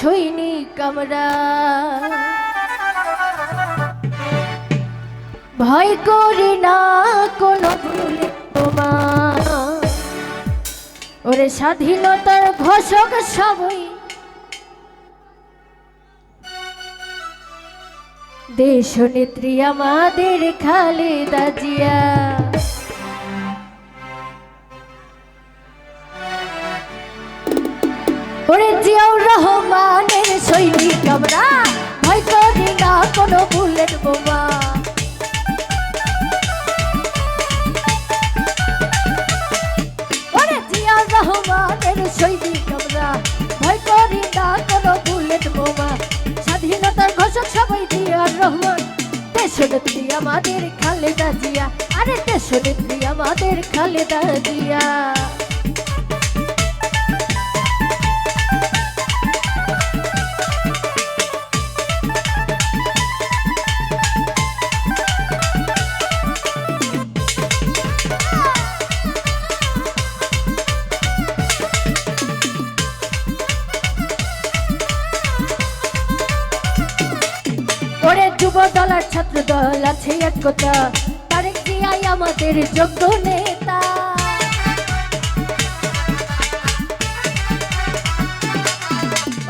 সৈনিক আমরা, ভয় করি না কোনো ভুলে তোমার। ওরে স্বাধীনতার ঘোষক সবই দেশনেত্রী আমাদের খালেদা জিয়া। ওরে জিয়াউর রহমানের সৈনিক আমরা, ভয় করি না কোনো বুলেট বোমা। ওরে জিয়াউর রহমানের সৈনিক আমরা, ভয় করি না কোনো বুলেট বোমা। স্বাধীনতার ঘোষক সবাই জিয়াউর রহমান, দেশনেত্রী আমাদের খালেদা জিয়া। আরে দেশনেত্রী আমাদের খালেদা জিয়া। ওরে যুব দল আর ছাত্র দল আছে একতা, তারেক জিয়াই আমাদের যোগ্য নেতা।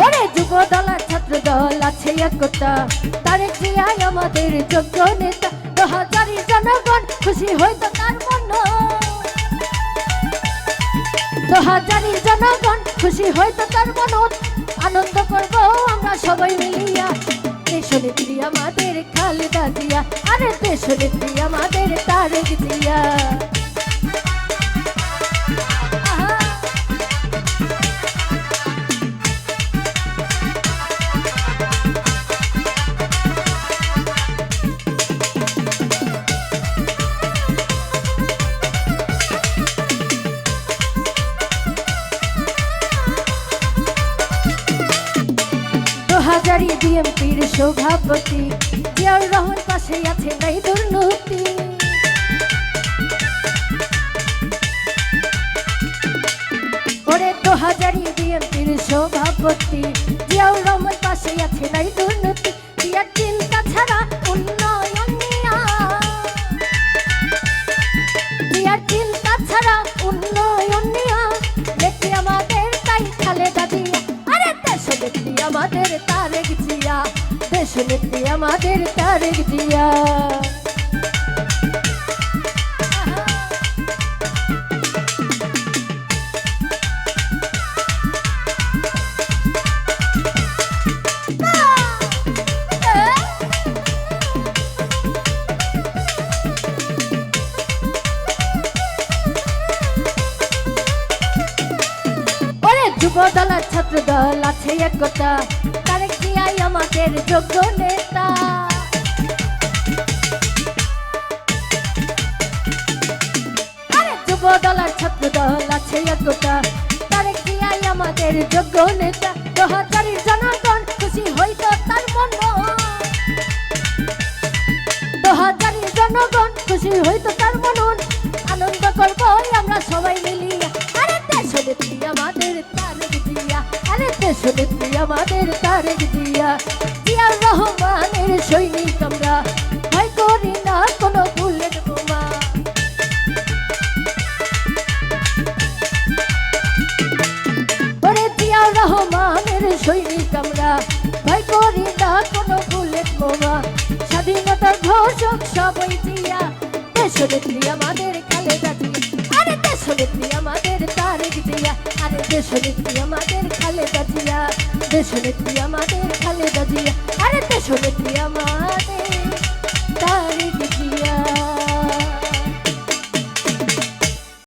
ওরে যুব দল আর ছাত্র দল আছে একতা, তারেক জিয়াই আমাদের যোগ্য নেতা। 2000 জনগণ খুশি হইতো তার মন, 2000 জনগণ খুশি হইতো তার মন। আনন্দ করবো আমরা সবাই মিলিয়া, দেশনেত্রী আমাদের খালেদা জিয়া। আরে দেশনেত্রী আমাদের তারেক জিয়া। হাজারি বিএমপির সভাপতি জিয়াউর রহমান, পাশে আছে নাই দুর্নীতি। ওরে 2000 বিএমপির সভাপতি জিয়াউর রহমান, পাশে আছে নাই দুর্নীতি। জিয়ার চিন্তা ছাড়া উন্নয়ন নিয়া, জিয়ার চিন্তা ছাড়া উন্নয়ন নিয়া, নেত্রী আমাদের তাই খালেদা জিয়া। আরে দেশনেত্রী আমাদের তারেক জিয়া, দেশনেত্রী আমাদের তারেক জিয়া। যুব দল আর ছাত্র দল আছে একতা, তারেক জিয়াই আমাদের যোগ্য নেতা। আরে যুব দল আর ছাত্র দল আছে একতা, তারেক জিয়াই আমাদের যোগ্য নেতা। 2000 জনগণ খুশি হইতো তার মন, 2000 জনগণ খুশি হইতো তার মন। আনন্দ করবো আমরা সবাই মিলিয়া, আরে দেশনেত্রী আমাদের তারেক জিয়া। আরে দেশনেত্রী আমাদের তারেক জিয়া। জিয়াউর রহমানের সৈনিক আমরা, ভয় করি না কোনো বুলেট বোমা। ওরে জিয়াউর রহমানের সৈনিক আমরা, ভয় করি না কোনো বুলেট বোমা। স্বাধীনতার ঘোষক সবাই জিয়া, দেশনেত্রী আমাদের খালেদা জিয়া। আরে দেশনেত্রী আমাদের তারেক জিয়া। আরে দেশনেত্রী আমাদের খালেদা জিয়া, দেশনেত্রী আমাদের খালেদা জিয়া। আরে দেশনেত্রী আমাদের তারেক